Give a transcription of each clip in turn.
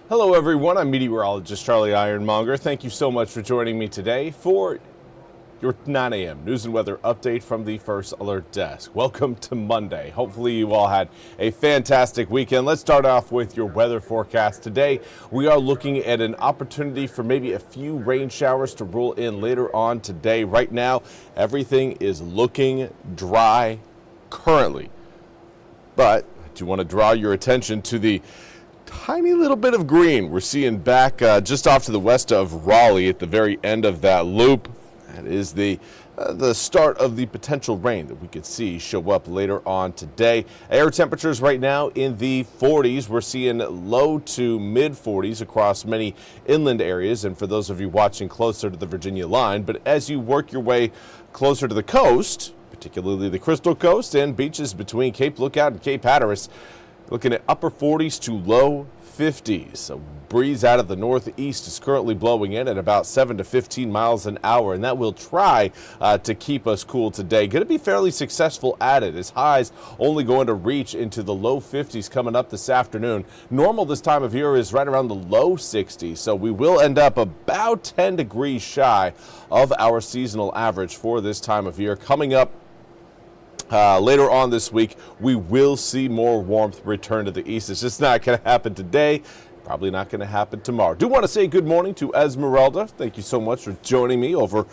Hello everyone, I'm Meteorologist Charlie Ironmonger. Thank you so much for joining me today for your 9 a.m. news and weather update from the First Alert Desk. Welcome to Monday. Hopefully you all had a fantastic weekend. Let's start off with your weather forecast. Today we are looking at an opportunity for maybe a few rain showers to roll in later on today. Right now everything is looking dry currently, but I do want to draw your attention to the tiny little bit of green we're seeing back just off to the west of Raleigh at the very end of that loop. That is the start of the potential rain that we could see show up later on today. Air temperatures right now in the 40s. We're seeing low to mid 40s across many inland areas, and for those of you watching closer to the Virginia line. But as you work your way closer to the coast, particularly the Crystal Coast and beaches between Cape Lookout and Cape Hatteras, looking at upper 40s to low 50s. A breeze out of the northeast is currently blowing in at about 7 to 15 miles an hour, and that will try to keep us cool today. Going to be fairly successful at it, as highs only going to reach into the low 50s coming up this afternoon. Normal this time of year is right around the low 60s, so we will end up about 10 degrees shy of our seasonal average for this time of year. Coming up later on this week, we will see more warmth return to the east. It's just not going to happen today. Probably not going to happen tomorrow. Do want to say good morning to Esmeralda. Thank you so much for joining me over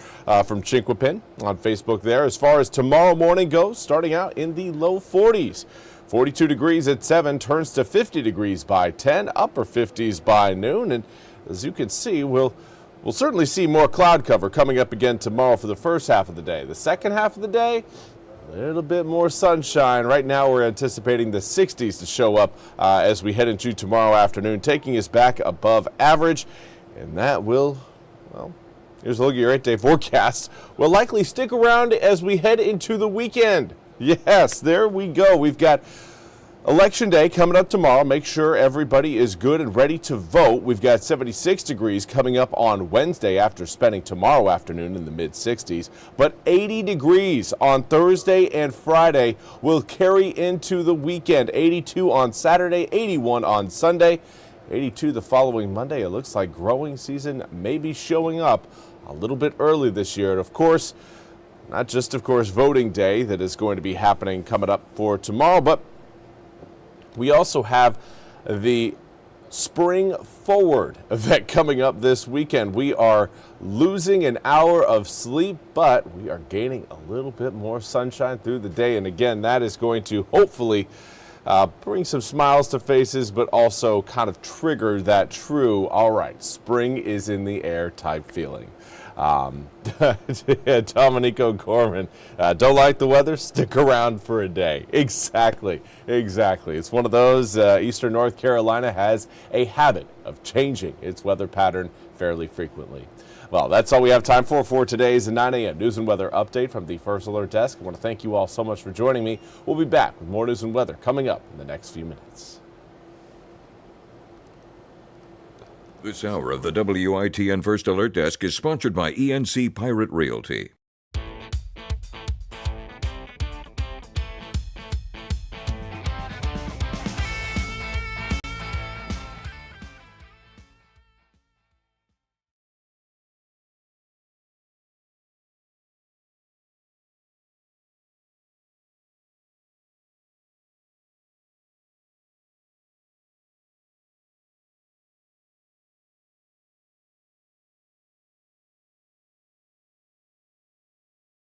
from Chinquapin on Facebook there. As far as tomorrow morning goes, starting out in the low 40s. 42 degrees at 7 turns to 50 degrees by 10, upper 50s by noon. And as you can see, we'll certainly see more cloud cover coming up again tomorrow for the first half of the day. The second half of the day, a little bit more sunshine. Right now we're anticipating the 60s to show up as we head into tomorrow afternoon, taking us back above average. And that will, well, here's a look at your 8-day forecast, will likely stick around as we head into the weekend. Yes, there we go. We've got Election Day coming up tomorrow. Make sure everybody is good and ready to vote. We've got 76 degrees coming up on Wednesday after spending tomorrow afternoon in the mid-60s. But 80 degrees on Thursday and Friday will carry into the weekend. 82 on Saturday, 81 on Sunday, 82 the following Monday. It looks like growing season may be showing up a little bit early this year. And of course, not just, of course, voting day that is going to be happening coming up for tomorrow, but we also have the Spring Forward event coming up this weekend. We are losing an hour of sleep, but we are gaining a little bit more sunshine through the day. And again, that is going to hopefully bring some smiles to faces, but also kind of trigger that true, all right, spring is in the air type feeling. Dominico Gorman, don't like the weather? Stick around for a day. Exactly. It's one of those, Eastern North Carolina has a habit of changing its weather pattern fairly frequently. Well, that's all we have time for today's 9 a.m. news and weather update from the First Alert Desk. I want to thank you all so much for joining me. We'll be back with more news and weather coming up in the next few minutes. This hour of the WITN First Alert Desk is sponsored by ENC Pirate Realty.